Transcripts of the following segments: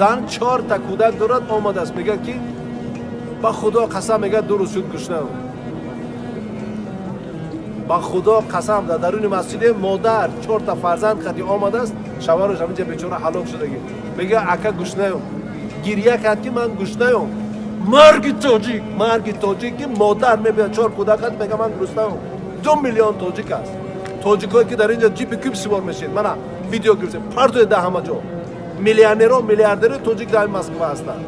زن 4 تا کودک دارد آمده است میگه که با خدا قسم میگه 2 روز شد گشنه با خدا قسم در درون مسجد مادر 4 تا فرزند خدی آمده است شوهرش همینجا بیچاره هلاک شده میگه اکا گشنه گریه کرد که من گشنه مرگ تاجیک که مادر میبید 4 کودک خد میگه من گرسنه 2 میلیون تاجیک است تاجیکایی که در اینجا جیپ کیپ سوار میشید من ویدیو گرفتم پرتو ده همه جا میلیونرها میلیاردر تاجیک در مسکو هستند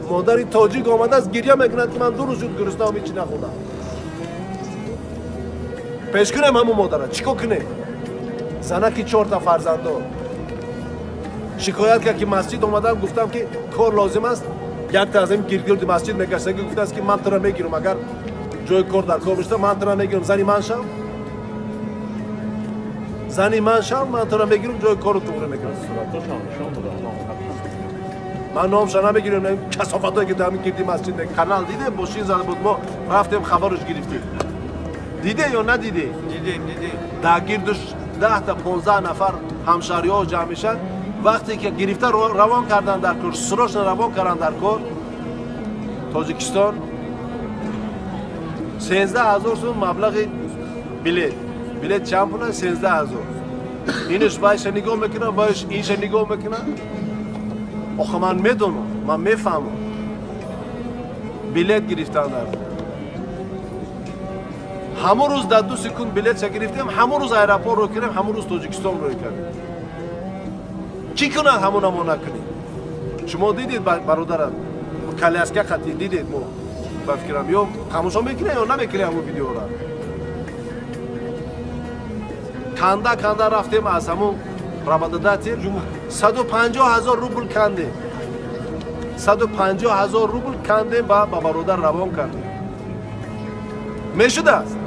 مادر تاجیک آمده است گریه میکنه که من 2 روز شد گرسنه هیچ نخوردم پیش کنیم همون مادر چیکار کنه زنه که 4 تا فرزند دار شکایت کرد که مسجد اومدم گفتم که کار لازم است یک تا از این گیرگیرد مسجد میگشته که گفته است که من تو را میگیرم اگر جای کار در کار بشته من تو را میگیرم زنی من شم من تو را میگیرم جای کار تو رو میگیرم من نامش نمیگیرم کثافتایی که در گیردی مسجد کانال دیده باشین زده بود ما رفتیم خبرش گرفتیم دیده یا ندیده دیدیم در گیردش 10 تا 15 نفر همشهری‌ها جمع میشن وقتی که گرفته روان کردن در کار سراش روان کردن در کار تاجیکستان 13000 سوم مبلغ بلیت چند پونه 13000 اینش بایش نگاه میکنه بایش اینش نگاه میکنه آخه من میدونم من میفهمم بلیت گرفتن در همون روز در 2 سکوند بلیت گرفتیم همون روز ایرپورت رو کردیم همون روز تاجیکستان رو کردیم کی کنه همون نکنیم شما دیدید برادرم کلیاسکا خطی دیدید ما بفکرم یا خاموشا میکنه یا نمیکنه همون ویدیو را کنده رفتیم از همون رمضان 150,000 روبل کنده 150,000 روبل کنده با برادر روان کردیم میشده است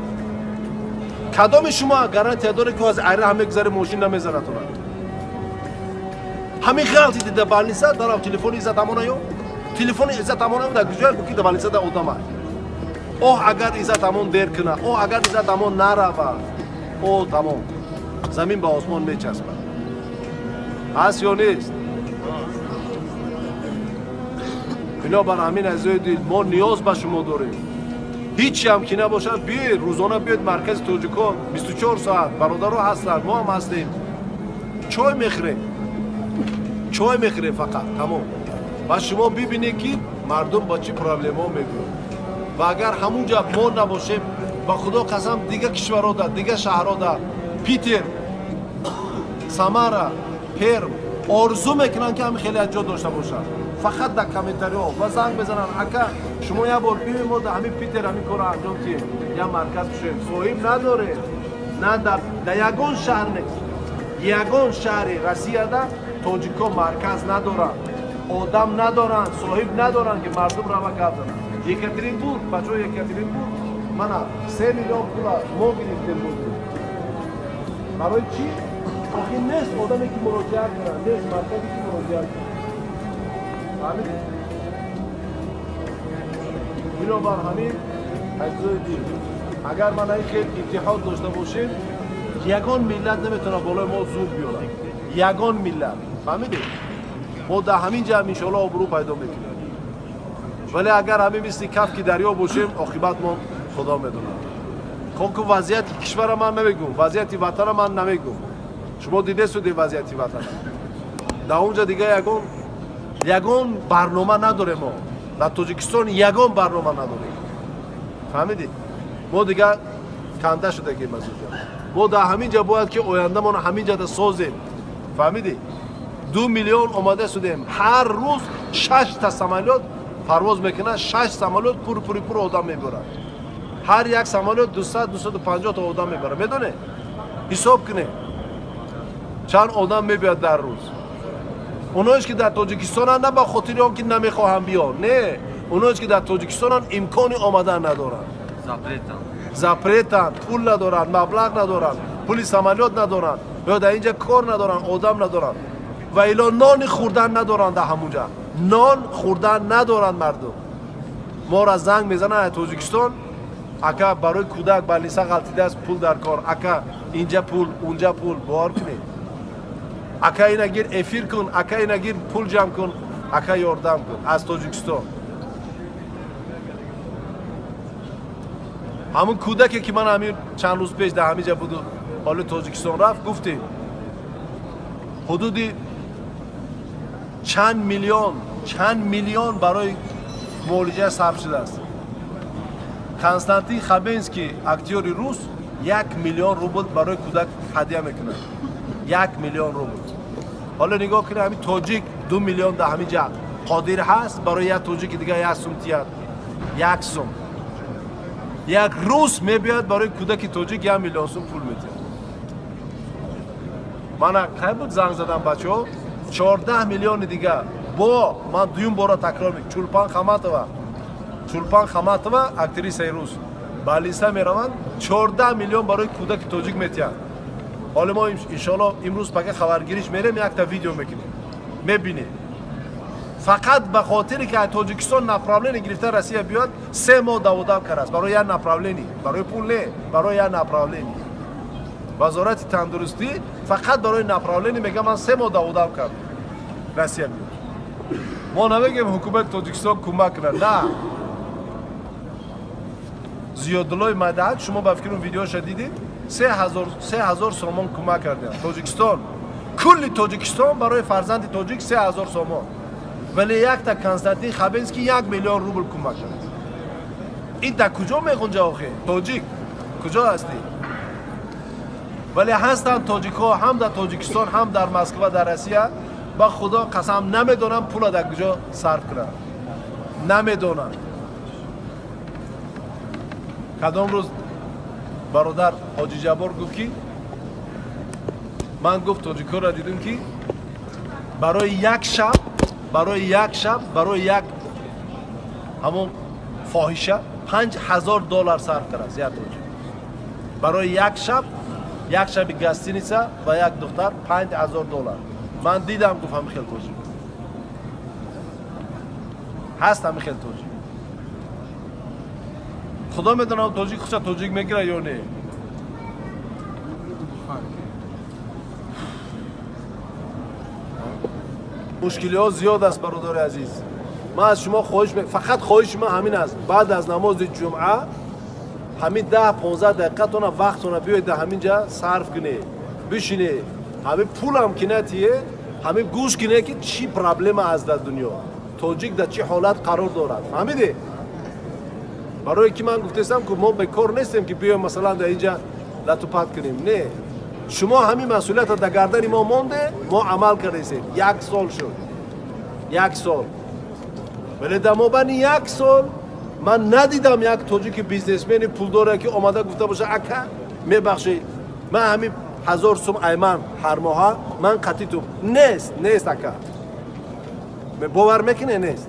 کدام شما گارانتی داره که از ایره همه گذاره ماشین نمیزنه تو همین غلطی دیده بالنسا دارم تلفن عزت امانه تلفن عزت امانه در کجای بکی در بالنسا در ادامه اگر عزت امان دیر کنه اگر عزت امان نروه تمام زمین به آسمان میچسبه هست یا نیست اینا بر همین عزیزای دل ما نیاز به شما داریم هیچی هم که نباشد بیاید روزانه بیاید مرکز تاجیکان 24 ساعت برادرها هستند ما هم هستیم چای میخوریم فقط تمام و شما ببینید که مردم با چی پرابلم ها میگوید و اگر همونجا ما نباشیم با خدا قسم دیگه کشورها در دیگه شهرها در پیتر سمارا پرم آرزو میکنن که همین خیلی از جا داشته باشن فقط در کامنتاری ها و زنگ بزنن اکا شما یه بار بیاید ما در همین پیتر همین کار انجام تیم یا مرکز بشیم صاحب نداره نه در یگان شهر نیست یگان شهر روسیه در تاجیکا مرکز ندارن آدم ندارن صاحب ندارن که مردم را گپ زنن یکاترینبورگ بچه‌ها یکاترینبورگ من 3 میلیون پول ما گرفتیم بود برای چی؟ آخه نیست آدمی که مراجعه کنن نیست مرکزی که مراجعه کنن فهمیدید؟ اینو بر همین اجزای دید اگر من این خیلی اتحاد داشته باشیم یگان ملت نمیتونه بالای ما زور بیارن یگان ملت فهمیدید؟ ما در همین جمع انشاءالله آبرو پیدا میکنیم ولی اگر همین مثل کف که دریا باشیم عاقبت ما خدا میدونه که وضعیت کشور من نمیگم وضعیت وطن من نمیگم شما دیده سودی وضعیت وطن در اونجا دیگه یگان برنامه نداره ما در تاجیکستان یگان برنامه نداره فهمیدید ما دیگه کنده شده که ما در همین جا باید که آینده ما همین جا سازیم فهمیدید 2 میلیون آماده شدیم هر روز 6 تا سمالیات پرواز میکنه 6 سمالیات پر آدم میبره هر یک سمالیات 250 تا آدم میبره میدونه حساب کنه چند آدم میبید در روز اونایش که در تاجیکستان نه با خاطر هم که نمیخواهم بیان نه اونایش که در تاجیکستان امکانی آمدن ندارن زپریتن پول ندارن مبلغ ندارن پول سمالیات ندارن یا در اینجا کار ندارن آدم ندارن و الا نان خوردن ندارن در همونجا نان خوردن ندارن مردم ما را زنگ میزنن تاجیکستان اکا برای کودک بالیسا غلطیده است پول در کار اکا اینجا پول اونجا پول بار کنید اکا اینا گیر افیر کن اکا اینا گیر پول جمع کن اکا یاردم کن از تاجیکستان. همون کودکی که من همین چند روز پیش در همینجا بود حال تاجیکستان رفت گفتیم حدودی چند میلیون برای معالجه صرف شده است. کنستانتین خابینسکی اکتیور روس 1 میلیون روبل برای کودک هدیه میکنه. 1 میلیون روبل. حالا نگاه کنید همین تاجیک 2 میلیون در همین جا قادر هست برای یک تاجیک دیگه 1 سوم تیار 1 سوم. یک روز میبیاد برای کودک تاجیک 1 میلیون سوم پول میده. من کی بود زنگ زدم بچه‌ها 14 میلیون دیگه با من دویم بار تکرار میکنم چولپان خماتова اکتریسای روس بالینسا میروند 14 میلیون برای کودک تاجیک میتیان. حالا ما انشالله امروز پاک خبرگیریش میریم یک تا ویدیو میکنیم میبینید فقط به خاطری که تاجیکستان ناپراولین گرفته روسیه بیاد 3 ماه داوداب کرد است برای یک ناپراولینی برای پول نه برای یک ناپراولینی. وزارت تندرستی فقط برای ناپراولینی میگه من 3 ماه داوداب کردم روسیه بیاد. ما نمیگیم حکومت تاجیکستان کمک کنه نه. زیادالله مدد شما با فکر اون ویدیو شدیدید 3000 سومان کمک کرده تاجیکستان کل تاجیکستان برای فرزند تاجیک 3000 سومان ولی یک تا کنستانتین خابینسکی 1 میلیون روبل کمک کرده. این تا کجا میخونجه آخه تاجیک کجا هستی؟ ولی هستن تاجیک ها هم در تاجیکستان هم در مسکو در روسیه با خدا قسم نمیدونم پول در کجا صرف کنن نمیدونم. کدام روز برادر حاجی جبار گفت که من گفت تاجیکا را دیدم که برای یک شب برای یک همون فاحشه $5000 صرف کرد زیاد تاجیک برای یک شب گستینیسه و یک دختر $5000. من دیدم گفتم خیلی تاجیک هست همین خیلی تاجیک. خدا میدونه تاجیک خوشا تاجیک میگیره یا نه. مشکلی ها زیاد است برادر عزیز. من از شما فقط خواهش من همین است بعد از نماز جمعه همین 10-15 دقیقه تونه وقتونه بیاید همین جا صرف کنه بشینه همین پول هم کنه تیه همین گوش کنه که چی پرابلم است در دنیا تاجیک در چی حالت قرار دارد فهمیده. برای که من گفتم که ما بیکار نیستیم که بیایم مثلا در اینجا لطفت کنیم نه. شما همین مسئولیت در گردن ما مونده ما عمل کردیم 1 سال شد 1 سال ولی در مابین 1 سال من ندیدم یک تاجیک بیزنسمن پول داره که اومده گفته باشه اکا میبخشید من همین 1000 سوم ایمان هر ماه من قطعی تو نیست اکا باور میکنه نیست.